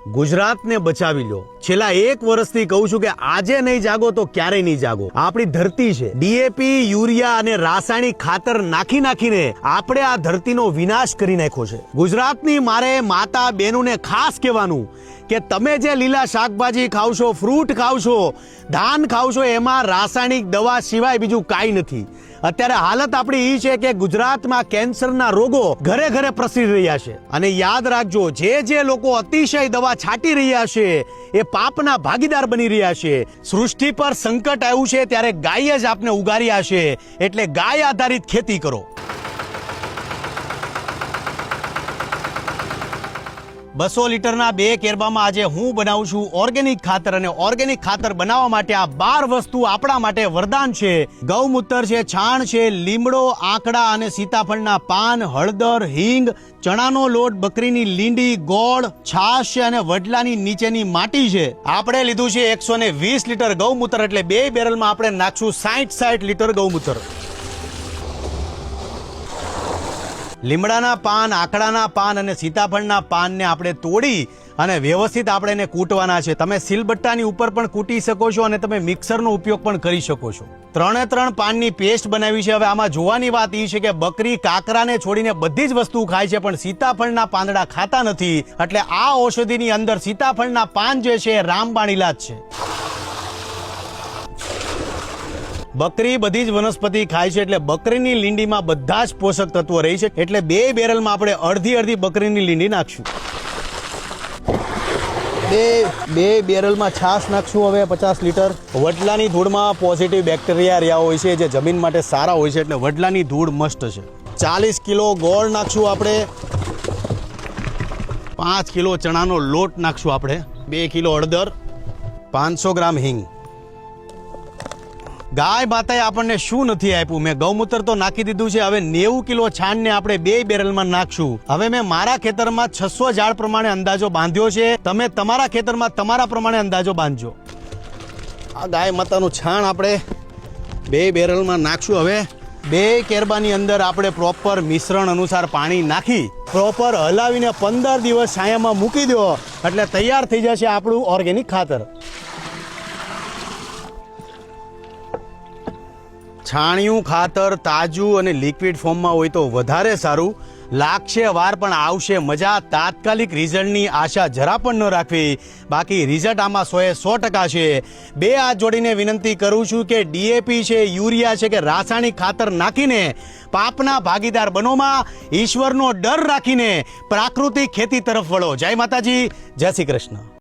ગુજરાતને બચાવી લો। છેલ્લા 1 વર્ષથી કહું છું કે આજે નહીં જાગો તો ક્યારેય નહીં જાગો। આપણી ધરતી છે, ડીએપી, યુરિયા અને રાસાયણિક ખાતર નાખીને આપણે આ ધરતીનો વિનાશ કરી નાખ્યો છે। ગુજરાતની મારે માતા બહેનોને ખાસ કહેવાનું કે તમે જે લીલા શાકભાજી ખાવ છો, ફ્રૂટ ખાવ છો, ધાન ખાવ છો, એમાં રાસાયણિક દવા સિવાય બીજું કાંઈ નથી। અત્યારે હાલત આપણી એ છે કે ગુજરાતમાં કેન્સરના રોગો ઘરે ઘરે પ્રસરી રહ્યા છે। અને યાદ રાખજો, જે લોકો અતિશય દવા છાંટી રહ્યા છે એ પાપના ભાગીદાર બની રહ્યા છે। સૃષ્ટિ પર સંકટ આવ્યું છે ત્યારે ગાય જ આપને ઉગાર્યા છે, એટલે ગાય આધારિત ખેતી કરો। 200 લીટરના 2 કેરબામાં આજે હું બનાવું છું ઓર્ગેનિક ખાતર। અને ઓર્ગેનિક ખાતર બનાવવા માટે આ 12 વસ્તુ આપણા માટે વરદાન છે। ગૌમૂત્ર છે, છાણ છે, લીમડો, આંકડા અને સીતાફળના પાન, હળદર, હિંગ, ચણાનો લોટ, બકરીની લીંડી, ગોળ, છાશ છે અને વડલાની નીચેની માટી છે। આપણે લીધું છે 120 લીટર ગૌમૂત્ર, એટલે 2 બેરલમાં આપણે નાખશું 60 લીટર ગૌમૂત્ર। લીમડાના પાન, આંકડાના પાન અને સીતાફળના પાનને આપણે તોડી અને વ્યવસ્થિત આપણે એને કૂટવાના છે। તમે સિલબટ્ટાની ઉપર પણ કૂટી શકો છો અને તમે મિક્સરનો ઉપયોગ પણ કરી શકો છો। 3 પાનની પેસ્ટ બનાવી છે। હવે આમાં જોવાની વાત એ છે કે બકરી કાકરાને છોડીને બધી જ વસ્તુ ખાય છે, પણ સીતાફળના પાંદડા ખાતા નથી। એટલે આ ઔષધિની અંદર સીતાફળના પાન જે છે એ રામબાણ ઇલાજ છે। બકરી બધી જ વનસ્પતિ ખાય છે, એટલે બકરીની લીંડીમાં બધા જ પોષક તત્વો રહી છે। એટલે 2 બેરલમાં આપણે અડધી બકરીની લીંડી નાખશું। બે બેરલમાં છાશ નાખશું હવે 50 લીટર। વડલાની ધૂળમાં પોઝિટિવ બેક્ટેરિયા રહ્યા હોય છે, જે જમીન માટે સારા હોય છે, એટલે વડલાની ધૂળ મસ્ત છે। 40 કિલો ગોળ નાખશું આપણે। 5 કિલો ચણાનો લોટ નાખશું આપણે। 2 કિલો હળદર, 500 ગ્રામ હિંગ। ગાય માતાએ આપણને શું નથી આપ્યું? મેં ગૌમૂત્ર તો નાખી દીધું છે। હવે 90 કિલો છાણને આપણે 2 બેરલમાં નાખશું। હવે મેં મારા ખેતરમાં 600 ઝાડ પ્રમાણે અંદાજો બાંધ્યો છે, તમે તમારા ખેતરમાં તમારા પ્રમાણે અંદાજો બાંધજો। આ ગાય માતાનું છાણ આપણે 2 બેરલમાં નાખશું। હવે 2 કેરબાની અંદર આપણે પ્રોપર મિશ્રણ અનુસાર પાણી નાખી પ્રોપર હલાવીને 15 દિવસ છાયામાં મૂકી દો, એટલે તૈયાર થઈ જશે આપણું ઓર્ગેનિક ખાતર। છાણિયું ખાતર તાજું અને લિક્વિડ ફોર્મમાં હોય તો વધારે સારું। લાગશે વાર પણ આવશે મજા। તાત્કાલિક રિઝલ્ટની આશા જરા પણ ન રાખવી, બાકી રિઝલ્ટ આમાં 100% છે। 2 હાથ જોડીને વિનંતી કરું છું કે ડીએપી છે, યુરિયા છે કે રાસાયણિક ખાતર નાખીને પાપના ભાગીદાર બનોમાં ઈશ્વરનો ડર રાખીને પ્રાકૃતિક ખેતી તરફ વળો। જય માતાજી, જય શ્રી કૃષ્ણ।